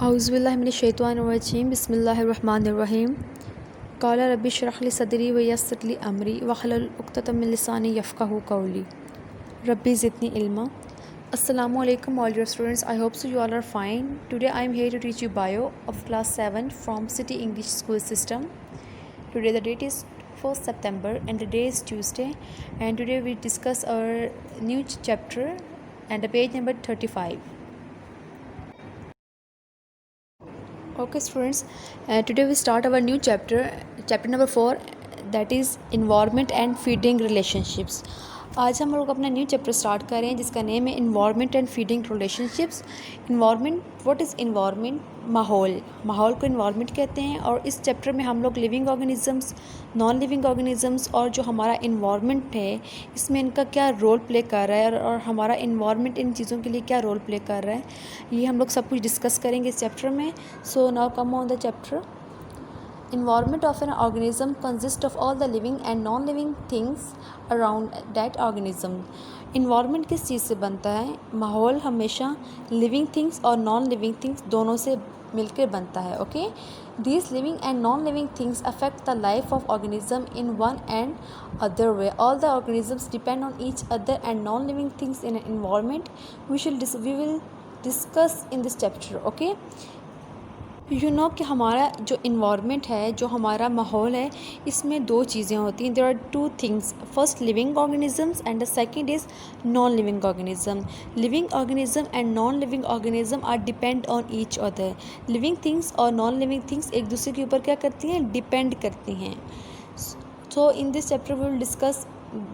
औज़ुबिल्लाहिमिनश्शैतानिर्रजीम बिस्मिल्लाहिर्रहमानिर्रहीम क़ाला रब्बि इश्रह ली सदरी व यस्सिर ली अमरी वहलुल उक़दतम मिन लिसानी यफ़क़हू क़ौली रब्बी ज़िदनी इल्मा। Assalamu alaikum all your students. I hope so you all are fine. Today I am here to teach you bio of class 7 from City English School System. Today the date is 1st September and the day is Tuesday, and today we discuss our new chapter and the page number 35. Okay students, today we start our new chapter number 4, that is environment and feeding relationships. आज हम लोग अपना new chapter start कर रहे हैं जिसका name है environment and feeding relationships. Environment, what is environment? माहौल को इन्वायरमेंट कहते हैं। और इस चैप्टर में हम लोग living organisms, non living organisms और जो हमारा इन्वायरमेंट है इसमें इनका क्या रोल प्ले कर रहा है और हमारा इन्वायरमेंट इन चीज़ों के लिए क्या रोल प्ले कर रहा है, ये हम लोग सब कुछ डिस्कस करेंगे इस चैप्टर में। So now come on the chapter. Environment of an organism consists of all the living and non-living things around that organism. Environment किस चीज़ से बनता है? माहौल हमेशा living things और non-living things दोनों से मिलकर बनता है। Okay? These living and non-living things affect the life of organism in one and other way. All the organisms depend on each other and non-living things in an environment. We will discuss in this chapter. Okay? कि हमारा जो environment है, जो हमारा माहौल है, इसमें दो चीज़ें होती हैं। There are two things, first living organisms and the second is non living organism. Living organism and non living organism are depend on each other. Living things और नॉन लिविंग थिंग्स एक दूसरे के ऊपर क्या करती हैं? डिपेंड करती हैं। So in this chapter we will discuss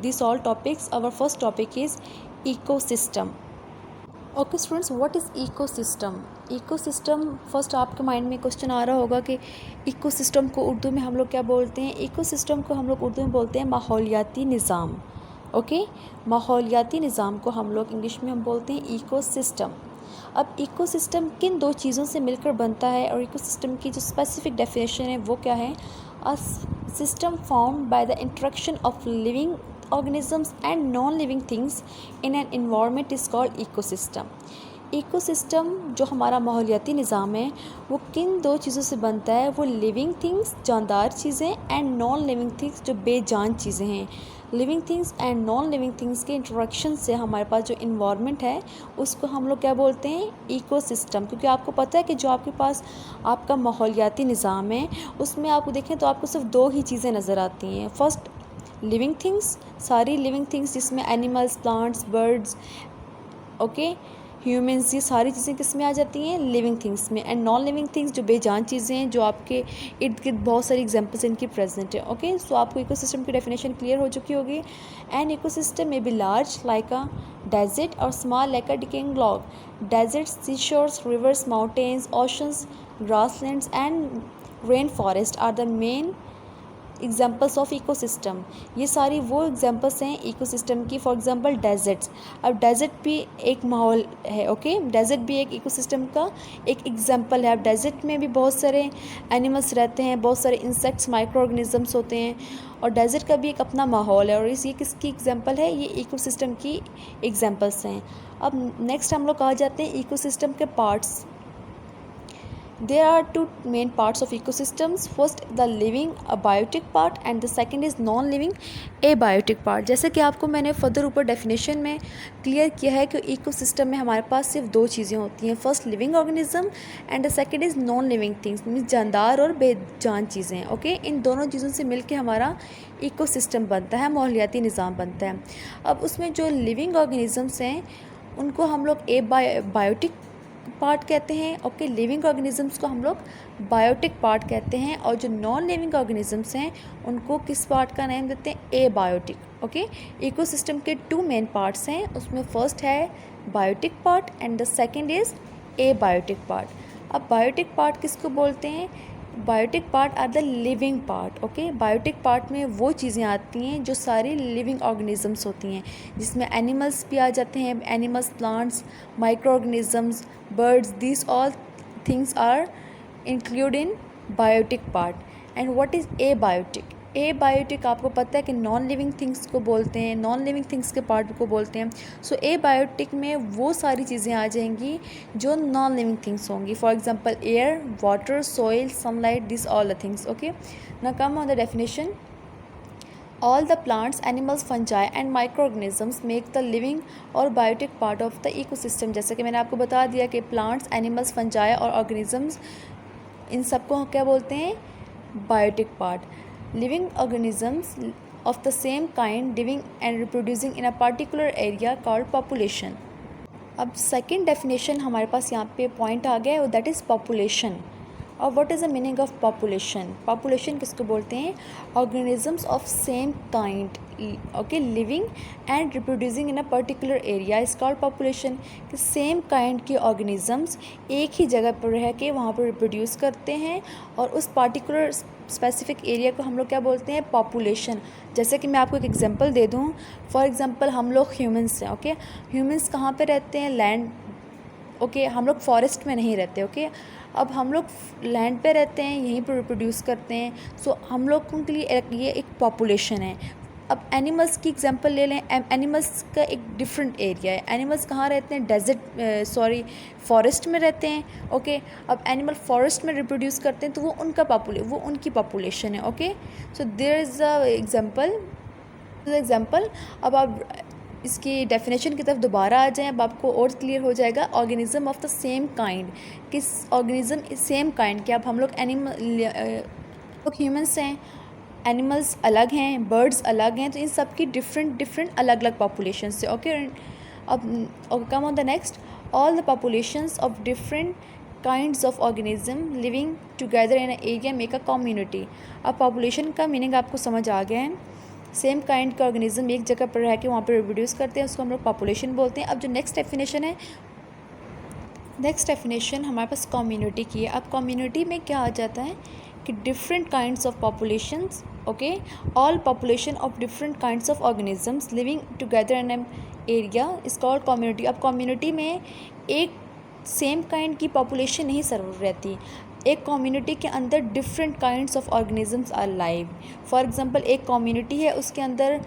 this all topics. Our first topic is ecosystem. Okay students, what is ecosystem? Ecosystem, first आपके माइंड में क्वेश्चन आ रहा होगा कि इकोसिस्टम को उर्दू में हम लोग क्या बोलते हैं? इकोसिस्टम को हम लोग उर्दू में बोलते हैं माहौलियाती निज़ाम। ओके, माहौलियाती निज़ाम को हम लोग इंग्लिश में हम बोलते हैं इकोसिस्टम। अब इकोसिस्टम किन दो चीज़ों से मिलकर बनता है और इकोसिस्टम की जो स्पेसिफिक डेफिनेशन है वो क्या है? A system found by the interaction of living organisms and non-living things in an environment is called ecosystem. Ecosystem जो हमारा माहौलियाती निज़ाम है वो किन दो चीज़ों से बनता है? वो लिविंग थिंग्स, जानदार चीज़ें, एंड नॉन लिविंग थिंग्स जो बेजान चीज़ें हैं। Living things and non living things के इंटरेक्शन से हमारे पास जो इन्वायरमेंट है उसको हम लोग क्या बोलते हैं? इकोसिस्टम। क्योंकि आपको पता है कि जो आपके पास आपका माहौलियाती निज़ाम है उसमें आपको देखें तो आपको सिर्फ दो ही चीज़ें नज़र आती हैं। फर्स्ट लिविंग थिंग्स, सारी लिविंग थिंग्स जिसमें animals, plants, birds, okay, humans, ये सारी चीज़ें किस में आ जाती हैं? लिविंग थिंग्स में। एंड नॉन लिविंग थिंग्स जो बेजान चीज़ें हैं जो आपके इर्द गिर्द बहुत सारी एग्जांपल्स इनकी प्रेजेंट है। ओके, सो आपको इकोसिस्टम की डेफिनेशन क्लियर हो चुकी होगी। एन इकोसिस्टम में be large like a desert और small like a decaying log. Deserts, sea shores, rivers, mountains, oceans, grasslands and rain forest are the main examples of ecosystem. ये सारी वो examples हैं ecosystem की। फॉर एग्जांपल डेजर्ट्स, अब desert भी एक माहौल है। ओके, डेजर्ट भी एक इकोसिस्टम का एक एग्जांपल है। अब डेजर्ट में भी बहुत सारे एनिमल्स रहते हैं, बहुत सारे इंसेक्ट्स, माइक्रो ऑर्गेनिजम्स होते हैं और डेजर्ट का भी एक अपना माहौल है। और ये किसकी एग्जांपल है? ये इकोसिस्टम की एग्जांपल्स हैं। अब नेक्स्ट हम लोग आ जाते हैं इकोसिस्टम के parts. There are two main parts of ecosystems. First, the living abiotic part and the second is non-living abiotic part. जैसे कि आपको मैंने फर्दर ऊपर डेफिनेशन में क्लियर किया है कि इकोसिस्टम में हमारे पास सिर्फ दो चीज़ें होती हैं। First living organism and the second is non living things, means जानदार और बेजान चीज़ें। ओके, इन दोनों चीज़ों से मिलकर हमारा इकोसिस्टम बनता है, माहौलियाती निज़ाम बनता है। अब उसमें जो लिविंग ऑर्गेनिजम्स हैं उनको हम लोग बायोटिक पार्ट कहते हैं। ओके, लिविंग ऑर्गेनिजम्स को हम लोग बायोटिक पार्ट कहते हैं और जो नॉन लिविंग ऑर्गेनिजम्स हैं उनको किस पार्ट का नाम देते हैं? एबायोटिक। ओके, इकोसिस्टम के टू मेन पार्ट्स हैं, उसमें फर्स्ट है biotic part and the second is abiotic part. अब बायोटिक पार्ट किसको बोलते हैं? Biotic part are the living part. Okay, biotic part में वो चीज़ें आती हैं जो सारी लिविंग ऑर्गेनिजम्स होती हैं, जिसमें एनिमल्स भी आ जाते हैं, animals, plants, micro organisms, birds, these all things are included in biotic part. And what is abiotic? Abiotic आपको पता है कि नॉन लिविंग थिंग्स को बोलते हैं, नॉन लिविंग थिंग्स के पार्ट को बोलते हैं। सो एबायोटिक में वो सारी चीज़ें आ जाएंगी जो नॉन लिविंग थिंग्स होंगी। For example air, water, soil, sunlight, this all the things. Okay, now come on the definition. All the plants, animals, fungi and microorganisms make the living और biotic part of the ecosystem। जैसे कि मैंने आपको बता दिया कि plants, animals, fungi और organisms इन सबको क्या बोलते हैं? Biotic part। Living organisms of the same kind living and reproducing in a particular area called population। अब सेकेंड डेफिनेशन हमारे पास यहाँ पे पॉइंट आ गया है, दैट इज़ पॉपुलेशन। और what is the meaning of population? Population किसको बोलते हैं? Organisms of same kind, okay, living and reproducing in a particular area is called population. कि सेम काइंड के ऑर्गेनिजम्स एक ही जगह पर रह के वहाँ पर रिप्रोड्यूस करते हैं और उस पार्टिकुलर स्पेसिफिक एरिया को हम लोग क्या बोलते हैं? पॉपुलेशन। जैसे कि मैं आपको एक एग्जांपल दे दूँ। फॉर एग्जांपल हम लोग ह्यूमंस हैं, ओके। ह्यूमंस कहाँ पे रहते हैं? Land, okay. हम लोग फॉरेस्ट में नहीं रहते, ओके। अब हम लोग लैंड पे रहते हैं, यहीं पर रिप्रोड्यूस करते हैं। सो हम लोग के लिए ये एक पॉपुलेशन है। अब एनिमल्स की एग्जांपल ले लें। एनिमल्स का एक डिफरेंट एरिया है। एनिमल्स कहाँ रहते हैं? डेजर्ट, फॉरेस्ट में रहते हैं, ओके। अब एनिमल फॉरेस्ट में रिप्रोड्यूस करते हैं तो वो उनकी पॉपुलेशन है, okay. So there is a example. अब आप इसकी डेफिनेशन की तरफ दोबारा आ जाएं, अब आपको और क्लियर हो जाएगा। Organism of the same kind, किस ऑर्गेनिज्म सेम काइंड के? अब हम लोग ह्यूमंस हैं, एनिमल्स अलग हैं, बर्ड्स अलग हैं, तो इन सब की डिफरेंट अलग अलग पॉपुलेशन से, ओके। अब कम on the next. All the populations of different kinds of organism living together in area make a community. अब पॉपुलेशन का मीनिंग आपको समझ आ गया है। सेम काइंड का ऑर्गेनिज्म एक जगह पर रह के वहाँ पर रिप्रोड्यूस करते हैं, उसको हम लोग पॉपुलेशन बोलते हैं। अब जो नेक्स्ट डेफिनेशन हमारे पास कम्युनिटी की है। अब कम्युनिटी में क्या आ जाता है कि different kinds of populations, okay, all population of different kinds of organisms living together in an area is called community. अब कम्युनिटी में एक सेम काइंड की पॉपुलेशन नहीं सर्व रहती, एक कम्युनिटी के अंदर different kinds of organisms are live. For example एक कम्युनिटी है, उसके अंदर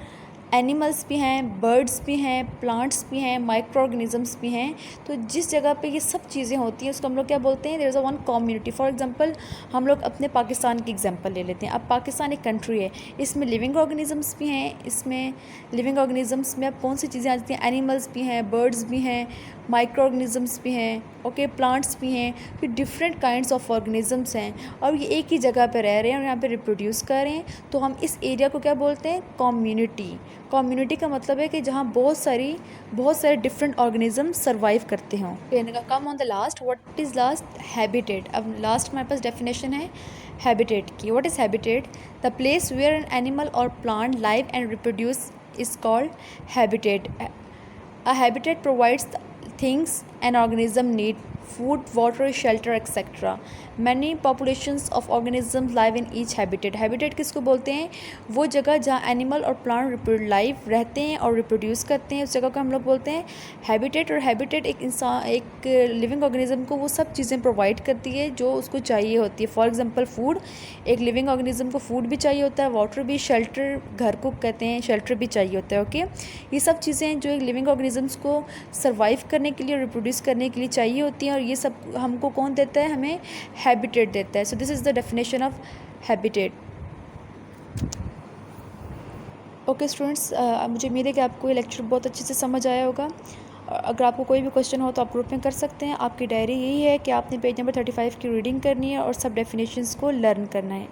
एनिमल्स भी हैं, बर्ड्स भी हैं, प्लांट्स भी हैं, माइक्रो ऑर्गेनिजम्स भी हैं। तो जिस जगह पे ये सब चीज़ें होती हैं उसको हम लोग क्या बोलते हैं? There is a one community. For example हम लोग अपने पाकिस्तान की एग्जांपल ले लेते हैं। अब पाकिस्तान एक कंट्री है, इसमें लिविंग ऑर्गेनिजम्स भी हैं। इसमें लिविंग ऑर्गेनिजम्स में अब कौन सी चीज़ें आ जाती हैं? एनिमल्स भी हैं, बर्ड्स भी हैं, माइक्रो ऑर्गेनिजम्स भी हैं, ओके, प्लांट्स भी हैं। फिर डिफरेंट काइंड्स ऑफ ऑर्गेनिजम्स हैं और ये एक ही जगह पर रह रहे हैं और यहाँ पे रिप्रोड्यूस कर रहे हैं। तो हम इस एरिया को क्या बोलते हैं? कम्युनिटी। कम्युनिटी का मतलब है कि जहाँ बहुत सारे डिफरेंट ऑर्गेनिज्म सर्वाइव करते हों। Come on the last, what is last? Habitat. अब लास्ट हमारे पास डेफिनेशन है हैबिटेट की। What is habitat? The place where an animal और plant live and reproduce is called habitat. A habitat provides things an organism need: food, water, shelter, etc. Many populations of organisms live in each habitat. Habitat किसको बोलते हैं? वो जगह जहाँ animal और plant live रहते हैं और रिप्रोड्यूस करते हैं, उस जगह को हम लोग बोलते हैं हैबिटेट। और हैबिटेट एक लिविंग ऑर्गेनिज्म को वो सब चीज़ें प्रोवाइड करती है जो उसको चाहिए होती है। फॉर एग्जांपल फूड, एक लिविंग ऑर्गेनिज्म को फूड भी चाहिए होता है, वाटर भी, शेल्टर, घर को कहते हैं, शेल्टर भी चाहिए होता है, ओके। ये सब चीज़ें जो एक लिविंग ऑर्गेनिजम्स को सर्वाइव करने के लिए, रिप्रोड्यूस करने के लिए चाहिए होती हैं, और ये सब हमको कौन देता है? हमें हैबिटेट देता है। So this is the definition of habitat. Okay students, मुझे उम्मीद है कि आपको ये लेक्चर बहुत अच्छे से समझ आया होगा। अगर आपको कोई भी क्वेश्चन हो तो आप ग्रुप में कर सकते हैं। आपकी डायरी यही है कि आपने पेज नंबर 35 की रीडिंग करनी है और सब डेफिनेशंस को लर्न करना है।